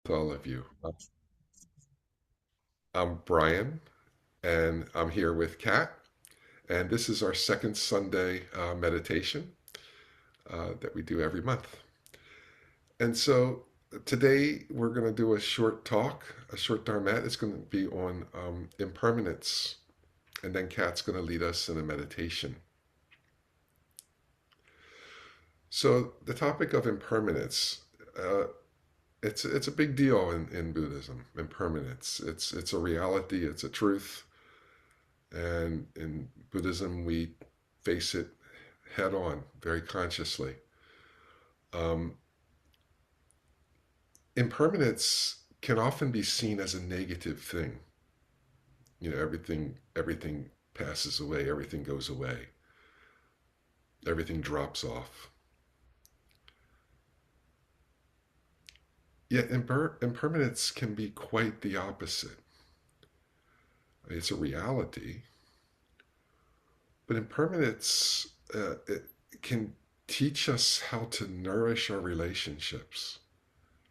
to all of you. I'm Brian, and I'm here with Kat, and this is our second Sunday meditation that we do every month. And so today we're going to do a short talk, a short dharmette. It's going to be on impermanence, and then Kat's going to lead us in a meditation. So the topic of impermanence, uh, it's a big deal in Buddhism. Impermanence. It's a reality. It's a truth. And in Buddhism, we face it head on, very consciously. Um, Impermanence can often be seen as a negative thing. You know, everything passes away, everything goes away, everything drops off. Yet impermanence can be quite the opposite. It's a reality, but impermanence it can teach us how to nourish our relationships,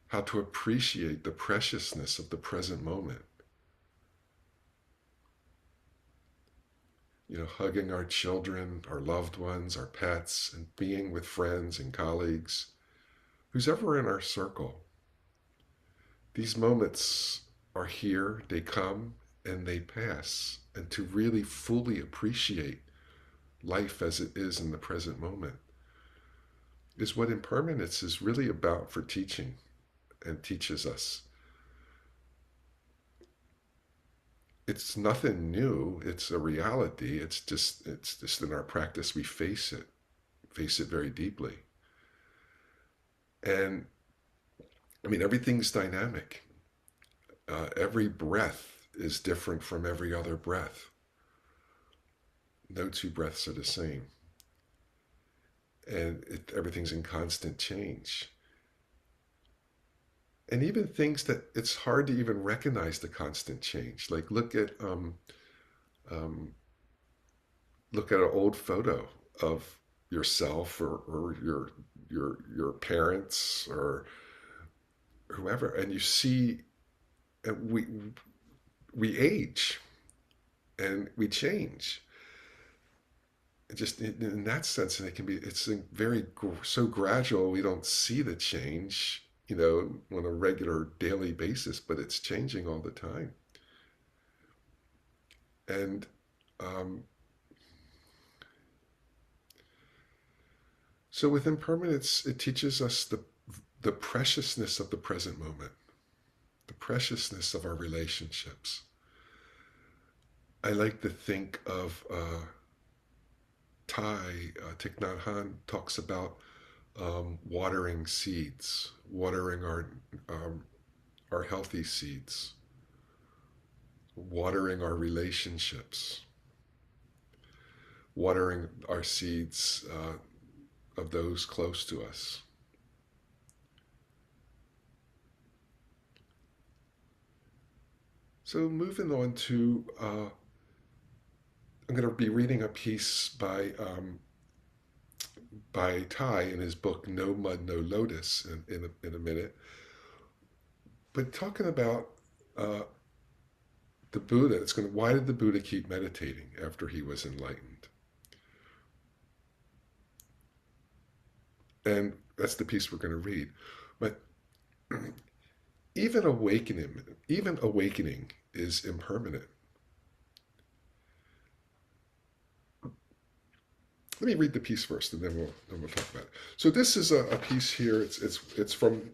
how to appreciate the preciousness of the present moment. You know, hugging our children, our loved ones, our pets, and being with friends and colleagues, who's ever in our circle. These moments are here, they come, and they pass. And to really fully appreciate life as it is in the present moment is what impermanence is really about for teaching and teaches us. It's nothing new, it's a reality. It's just in our practice we face it very deeply. And I mean, everything's dynamic. Every breath is different from every other breath. No two breaths are the same. And everything's in constant change. And even things that it's hard to even recognize the constant change. Like um, look at an old photo of yourself or your parents or whoever, and you see we age and we change. Just in that sense, and it can be it's very so gradual we don't see the change, you know, on a regular daily basis, but it's changing all the time. And um, so with impermanence, it teaches us the preciousness of the present moment, the preciousness of our relationships. I like to think of Thich Nhat Hanh talks about watering seeds, watering um, our healthy seeds, watering our relationships, watering our seeds of those close to us. So moving on to, I'm going to be reading a piece by Thai in his book No Mud, No Lotus in a minute, but talking about uh, the Buddha. It's going to, why did the Buddha keep meditating after he was enlightened? And that's the piece we're going to read. But even awakening is impermanent. Let me read the piece first, and then we'll talk about it. So this is a piece here. It's from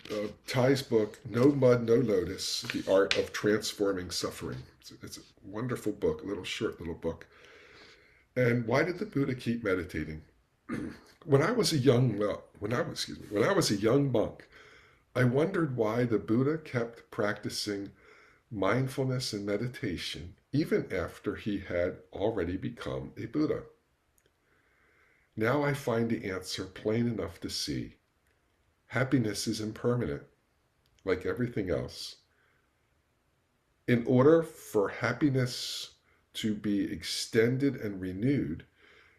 Thai's book, No Mud, No Lotus: The Art of Transforming Suffering. It's a wonderful book, a little short little book. And why did the Buddha keep meditating? When I was a young well, when I was a young monk, I wondered why the Buddha kept practicing mindfulness and meditation even after he had already become a Buddha. Now I find the answer plain enough to see. Happiness is impermanent, like everything else. In order for happiness to be extended and renewed,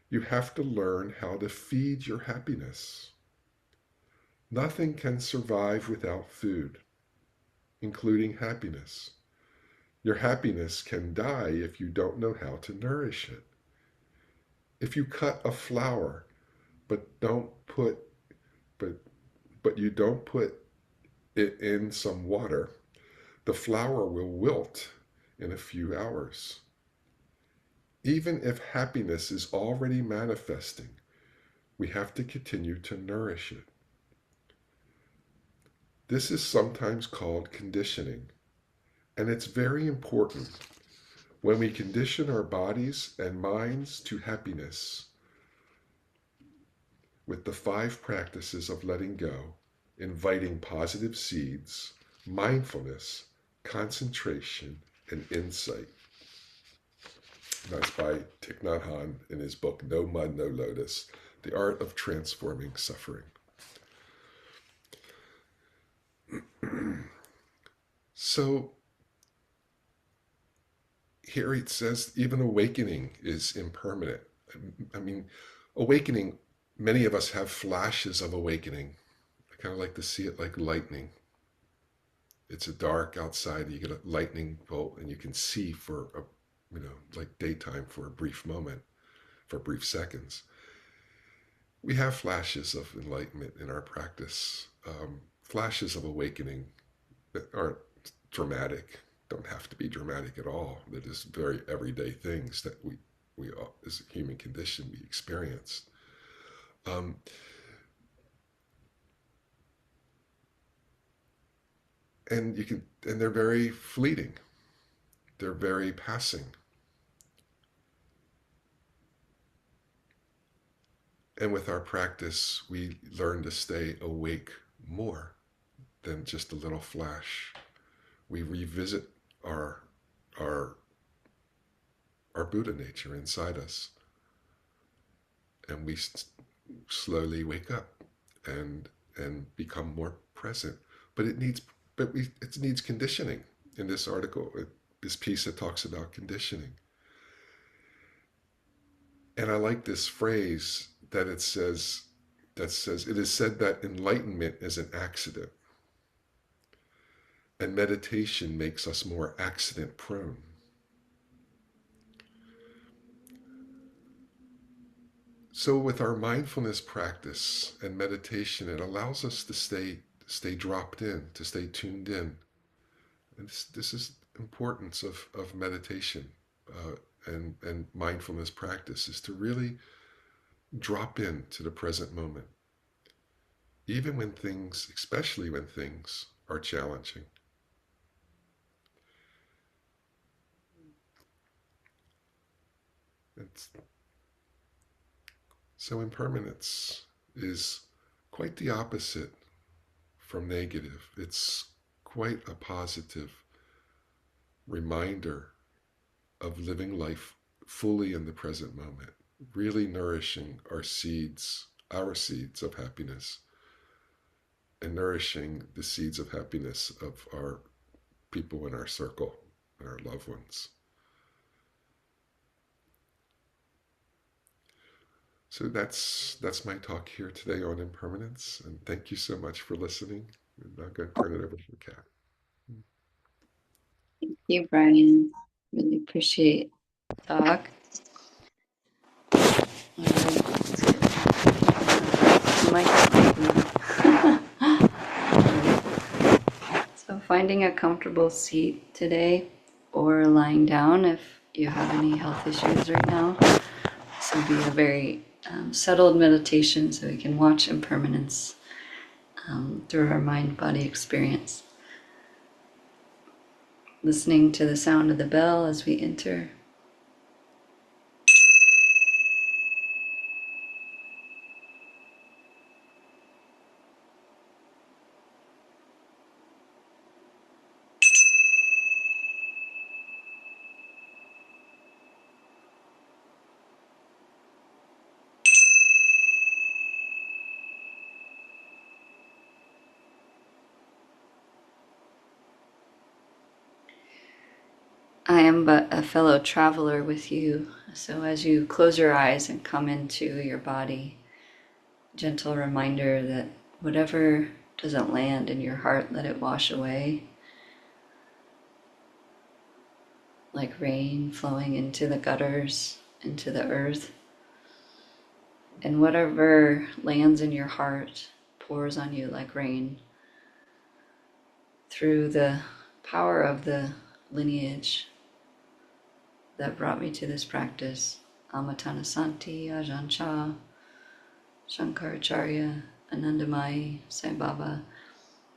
you have to learn how to feed your happiness. Nothing can survive without food, including happiness. Your happiness can die if you don't know how to nourish it. If you cut a flower but don't put but but you don't put it in some water, the flower will wilt in a few hours. Even if happiness is already manifesting, we have to continue to nourish it. This is sometimes called conditioning, and it's very important. When we condition our bodies and minds to happiness with the 5 practices of letting go, inviting positive seeds, mindfulness, concentration, and insight. That's by Thich Nhat Hanh in his book, No Mud, No Lotus, The Art of Transforming Suffering. So here it says even awakening is impermanent. I mean, awakening, many of us have flashes of awakening. I kind of like to see it like lightning. It's a dark outside, you get a lightning bolt, and you can see for like daytime for a brief moment, for brief seconds. We have flashes of enlightenment in our practice, flashes of awakening that aren't dramatic, don't have to be dramatic at all. They're just very everyday things that we as a human condition, we experience. Um, and they're very fleeting. They're very passing. And with our practice, we learn to stay awake more than just a little flash. We revisit our our our Buddha nature inside us, and we slowly wake up and become more present. But it needs conditioning. In this article, this piece, it talks about conditioning. And I like this phrase that says it is said that enlightenment is an accident, and meditation makes us more accident prone. So with our mindfulness practice and meditation, it allows us to stay dropped in, to stay tuned in. And this is the importance of meditation and mindfulness practice, is to really drop into the present moment, even when things, especially when things are challenging. It's, so impermanence is quite the opposite from negative. It's quite a positive reminder of living life fully in the present moment, really nourishing our seeds of happiness, and nourishing the seeds of happiness of our people in our circle and our loved ones. So that's my talk here today on impermanence, and thank you so much for listening. And I'm going to turn it over to Kat. Thank you, Brian. Really appreciate the talk. So finding a comfortable seat today, or lying down if you have any health issues right now. This will be a very settled meditation, so we can watch impermanence through our mind-body experience. Listening to the sound of the bell as we enter. I am but a fellow traveler with you, so as you close your eyes and come into your body, gentle reminder that whatever doesn't land in your heart, let it wash away. like rain flowing into the gutters, into the earth. And whatever lands in your heart pours on you like rain through the power of the lineage that brought me to this practice. Amatanasanti, Ajahn Chah, Shankaracharya, Anandamayi, Sai Baba.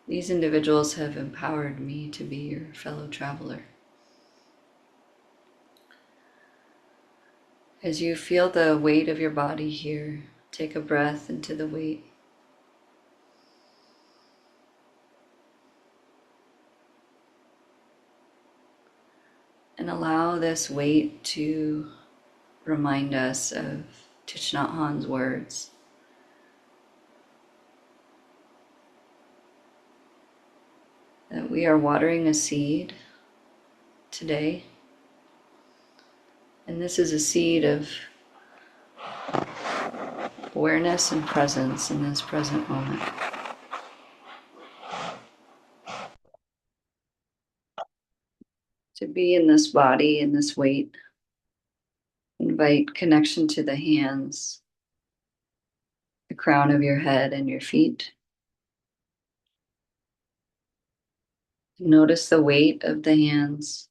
These individuals have empowered me to be your fellow traveler. As you feel the weight of your body here, take a breath into the weight. And allow this weight to remind us of Thich Nhat Hanh's words. That we are watering a seed today. And this is a seed of awareness and presence in this present moment. To be in this body, in this weight, invite connection to the hands, the crown of your head and your feet. Notice the weight of the hands,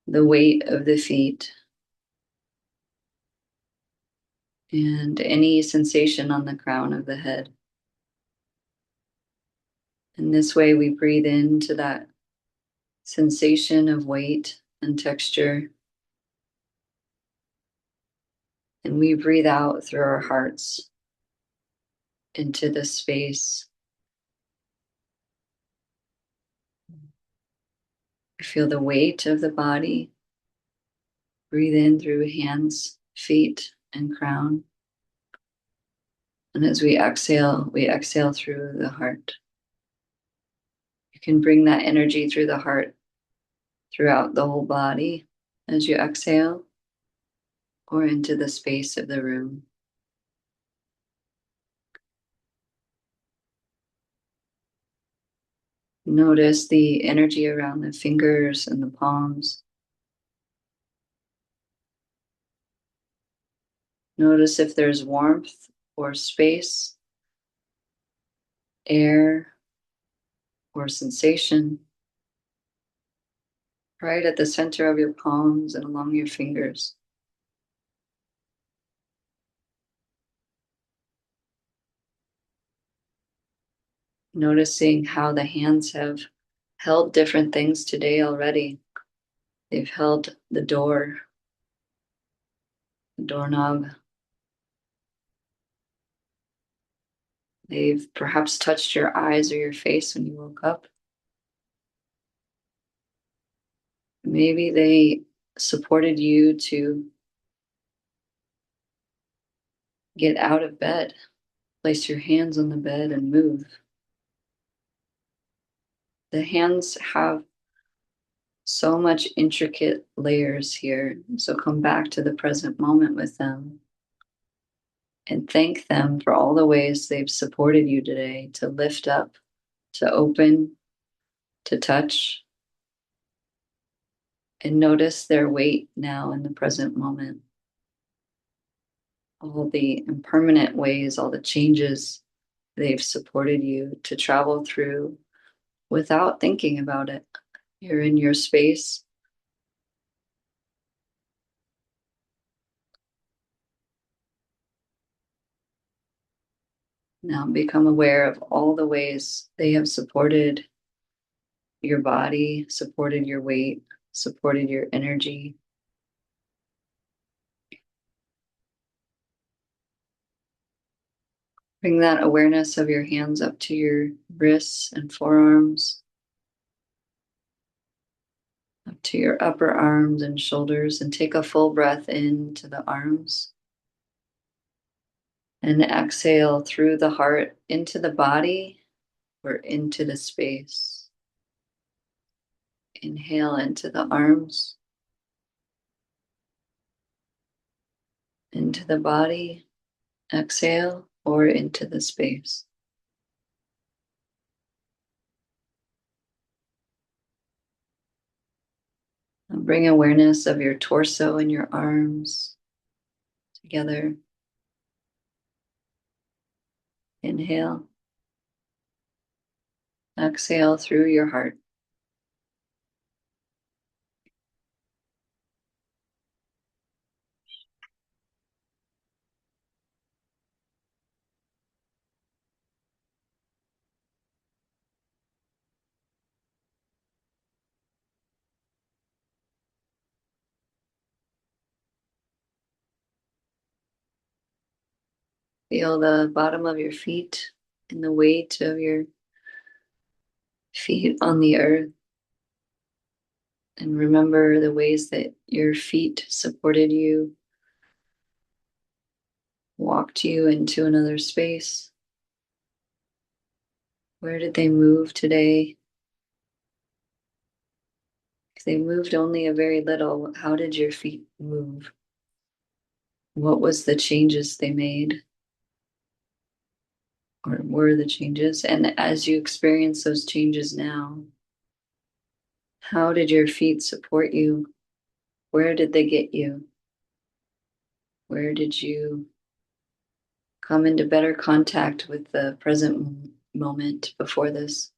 the weight of the feet, and any sensation on the crown of the head. In this way, we breathe into that sensation of weight and texture, and we breathe out through our hearts into this space. Feel the weight of the body. Breathe in through hands, feet, and crown. And as we exhale through the heart. You can bring that energy through the heart throughout the whole body as you exhale or into the space of the room. Notice the energy around the fingers and the palms. Notice if there's warmth or space, air or sensation right at the center of your palms and along your fingers. Noticing how the hands have held different things today already. They've held the door, the doorknob. They've perhaps touched your eyes or your face when you woke up. Maybe they supported you to get out of bed, place your hands on the bed and move. The hands have so much intricate layers here. So come back to the present moment with them and thank them for all the ways they've supported you today to lift up, to open, to touch, and notice their weight now in the present moment. All the impermanent ways, all the changes they've supported you to travel through without thinking about it. You're in your space. Now become aware of all the ways they have supported your body, supported your weight, supported your energy. Bring that awareness of your hands up to your wrists and forearms, up to your upper arms and shoulders, and take a full breath into the arms. And exhale through the heart into the body or into the space. Inhale into the arms, into the body. Exhale or into the space. Bring awareness of your torso and your arms together. Inhale. Exhale through your heart. Feel the bottom of your feet and the weight of your feet on the earth. And remember the ways that your feet supported you, walked you into another space. Where did they move today? If they moved only a very little, how did your feet move? What was the changes they made? Or were the changes? And as you experience those changes now, how did your feet support you? Where did they get you? Where did you come into better contact with the present moment before this?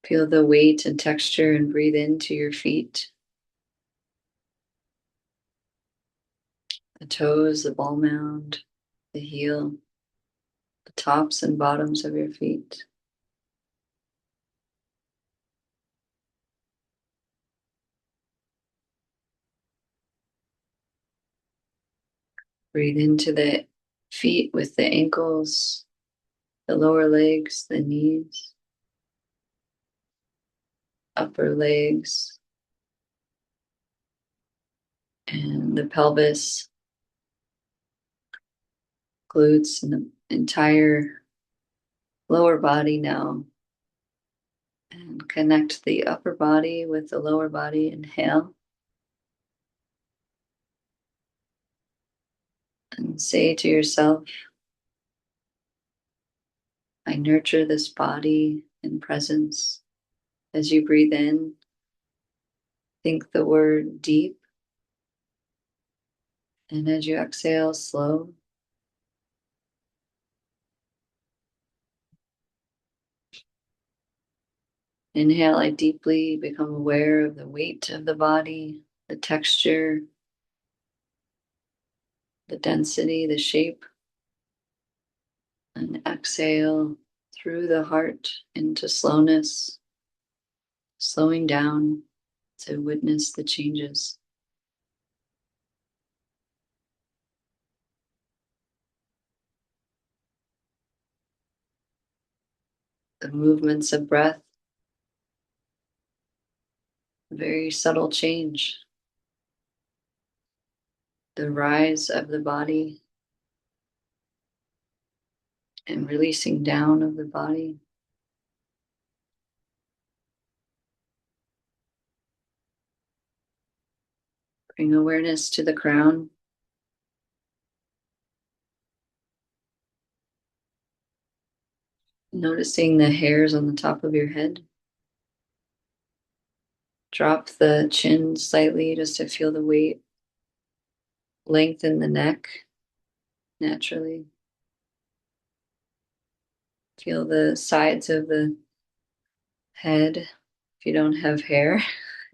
Feel the weight and texture and breathe into your feet, the toes, the ball mound, the heel, the tops and bottoms of your feet. Breathe into the feet with the ankles, the lower legs, the knees, upper legs, and the pelvis, glutes, and the entire lower body now. And connect the upper body with the lower body. Inhale. And say to yourself, I nurture this body in presence. As you breathe in, think the word deep. And as you exhale, slow. Inhale, I deeply become aware of the weight of the body, the texture, the density, the shape. And exhale through the heart into slowness, slowing down to witness the changes. The movements of breath, very subtle change. The rise of the body and releasing down of the body. Bring awareness to the crown. Noticing the hairs on the top of your head. Drop the chin slightly just to feel the weight. Lengthen the neck naturally. Feel the sides of the head. If you don't have hair,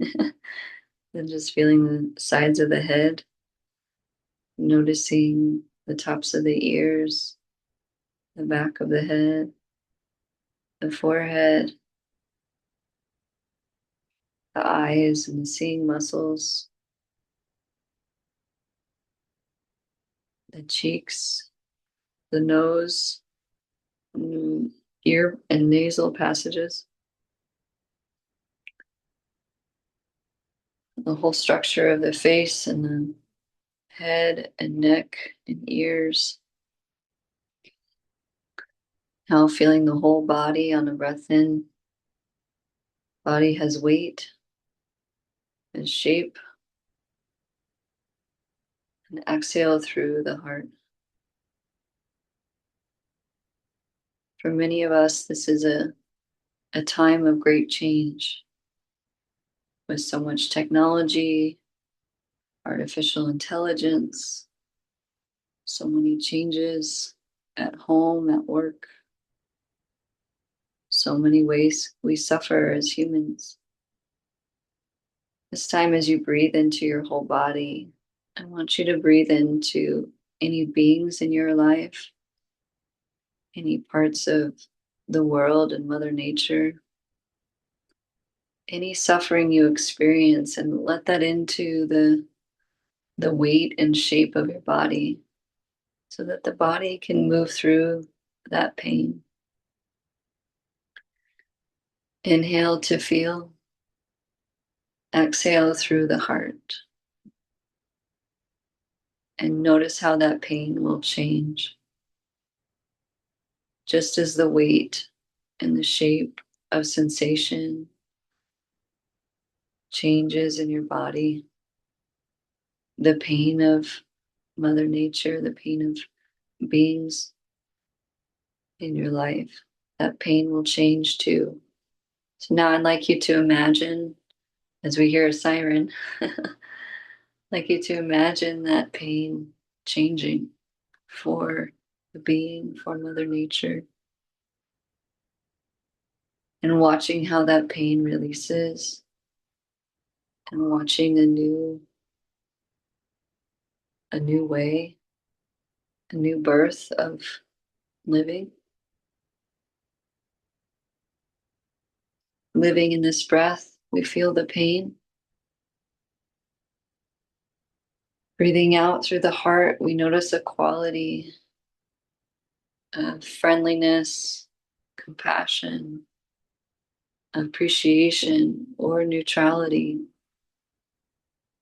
then just feeling the sides of the head. Noticing the tops of the ears, the back of the head, the forehead, the eyes and the seeing muscles, the cheeks, the nose, ear and nasal passages, the whole structure of the face and the head and neck and ears. Now feeling the whole body on a breath in. Body has weight and shape. And exhale through the heart. For many of us, this is a time of great change with so much technology, artificial intelligence, so many changes at home, at work, so many ways we suffer as humans. This time, as you breathe into your whole body, I want you to breathe into any beings in your life, any parts of the world and Mother Nature, any suffering you experience, and let that into the weight and shape of your body so that the body can move through that pain. Inhale to feel, exhale through the heart, and notice how that pain will change. Just as the weight and the shape of sensation changes in your body, the pain of Mother Nature, the pain of beings in your life, that pain will change too. So now I'd like you to imagine, as we hear a siren, I'd like you to imagine that pain changing for the being, for Mother Nature, and watching how that pain releases, and watching a new way, a new birth of living. Living in this breath, we feel the pain. Breathing out through the heart, we notice a quality of friendliness, compassion, appreciation, or neutrality.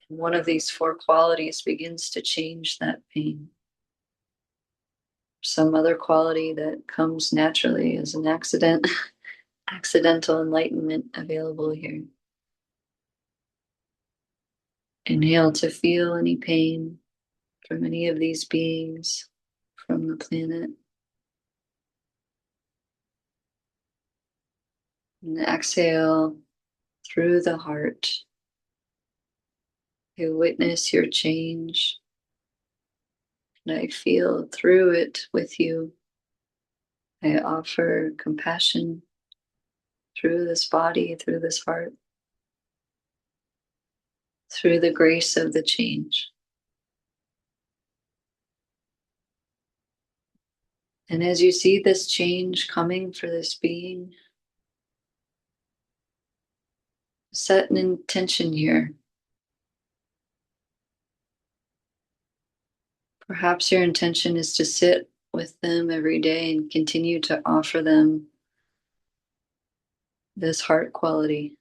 And one of these four qualities begins to change that pain. Some other quality that comes naturally as an accidental enlightenment available here. Inhale to feel any pain from any of these beings from the planet. And exhale through the heart. I witness your change, and I feel through it with you. I offer compassion through this body, through this heart, through the grace of the change. And as you see this change coming for this being, set an intention here. Perhaps your intention is to sit with them every day and continue to offer them this heart quality.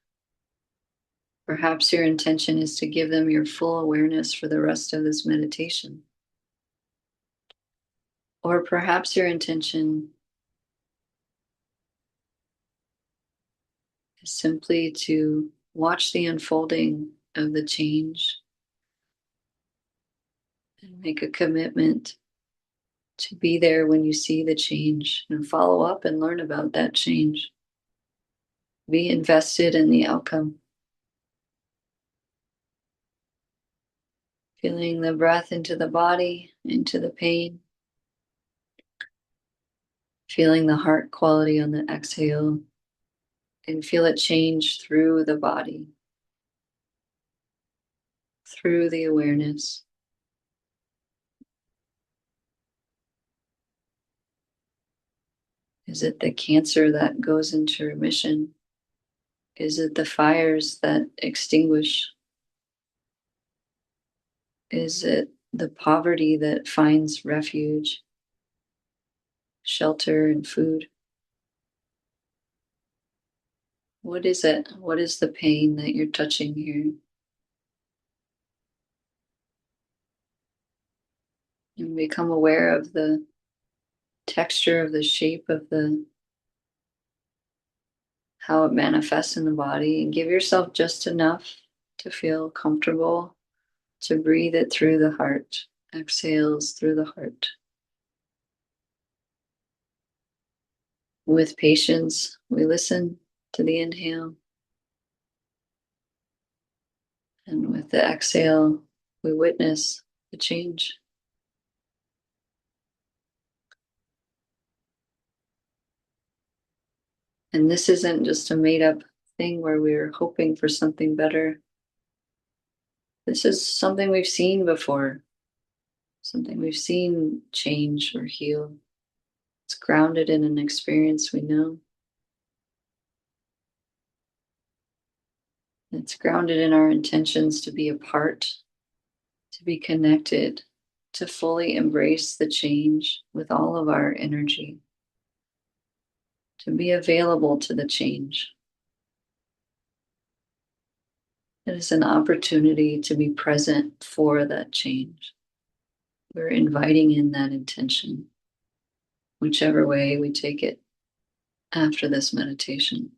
Perhaps your intention is to give them your full awareness for the rest of this meditation. Or perhaps your intention is simply to watch the unfolding of the change and make a commitment to be there when you see the change and follow up and learn about that change. Be invested in the outcome. Feeling the breath into the body, into the pain. Feeling the heart quality on the exhale. And feel it change through the body, through the awareness. Is it the cancer that goes into remission? Is it the fires that extinguish? Is it the poverty that finds refuge, shelter, and food? What is it? What is the pain that you're touching here? And become aware of the texture, of the shape of how it manifests in the body, and give yourself just enough to feel comfortable to breathe it through the heart. Exhales through the heart. With patience, we listen to the inhale, and with the exhale, we witness the change. And this isn't just a made up thing where we're hoping for something better. This is something we've seen before, something we've seen change or heal. It's grounded in an experience we know. It's grounded in our intentions to be a part, to be connected, to fully embrace the change with all of our energy, to be available to the change. It is an opportunity to be present for that change. We're inviting in that intention, whichever way we take it after this meditation.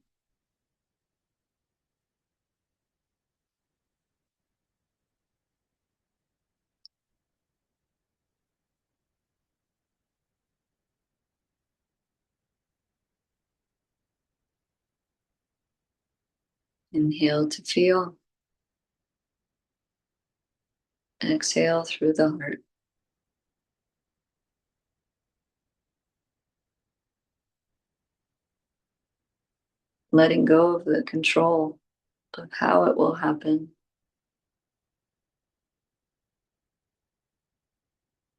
Inhale to feel, exhale through the heart. Letting go of the control of how it will happen.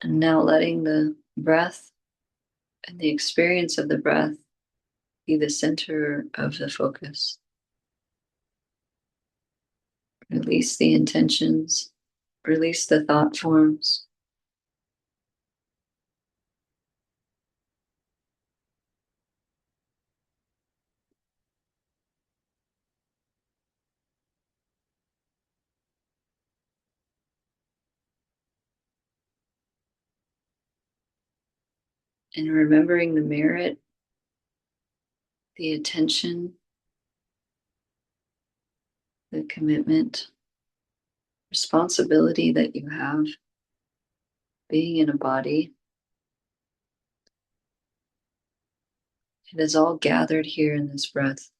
And now letting the breath and the experience of the breath be the center of the focus. Release the intentions, release the thought forms. And remembering the merit, the attention, the commitment, responsibility that you have being in a body. It is all gathered here in this breath.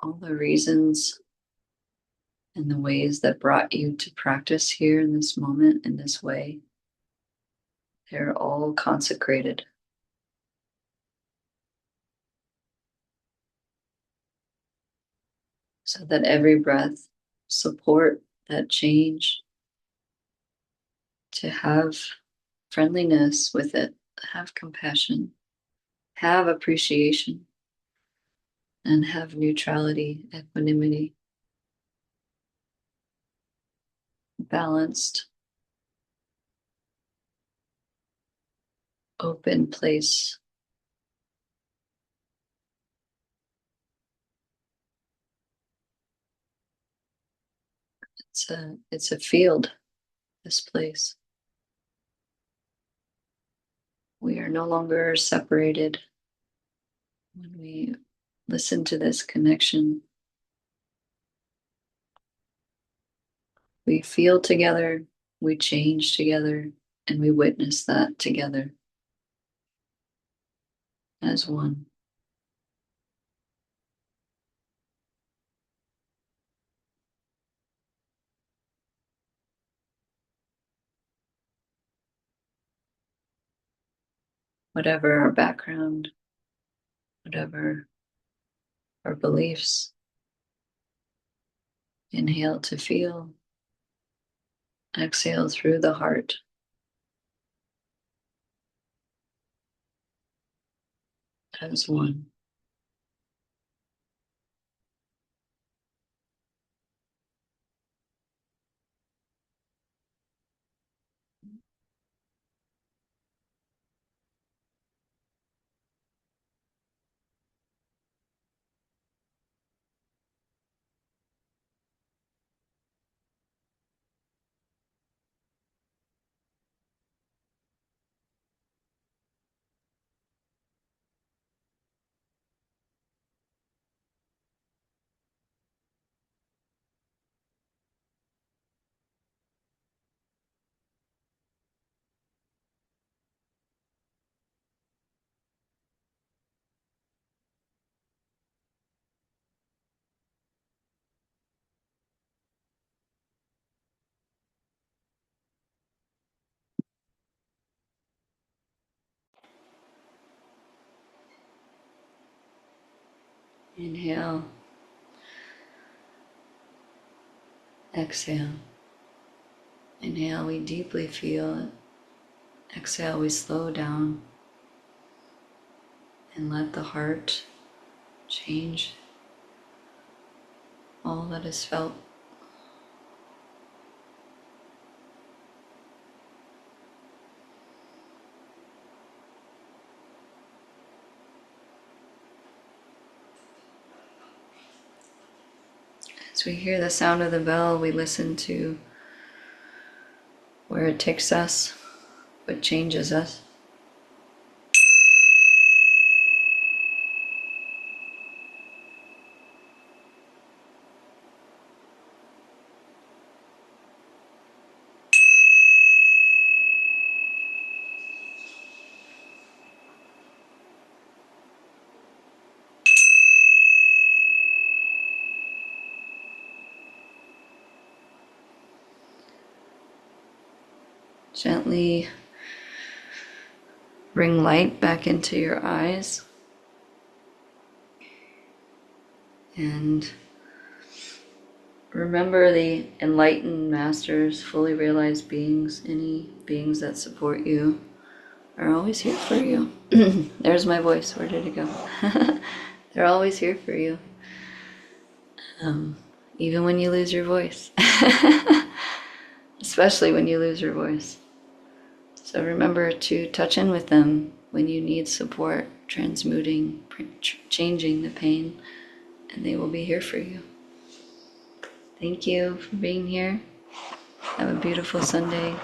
All the reasons and the ways that brought you to practice here in this moment in this way, they're all consecrated. So that every breath support that change, to have friendliness with it, have compassion, have appreciation, and have neutrality, equanimity, balanced, open place. It's a field, this place. We are no longer separated. When we listen to this connection, we feel together, we change together, and we witness that together as one. Whatever our background, whatever our beliefs, inhale to feel, exhale through the heart as one. Inhale. Exhale. Inhale, we deeply feel it. Exhale, we slow down and let the heart change all that is felt. As we hear the sound of the bell, we listen to where it takes us, what changes us. Gently bring light back into your eyes and remember the enlightened masters, fully realized beings, any beings that support you are always here for you. There's my voice, where did it go? They're always here for you. Even when you lose your voice. Especially when you lose your voice. So remember to touch in with them when you need support, transmuting, changing the pain, and they will be here for you. Thank you for being here. Have a beautiful Sunday.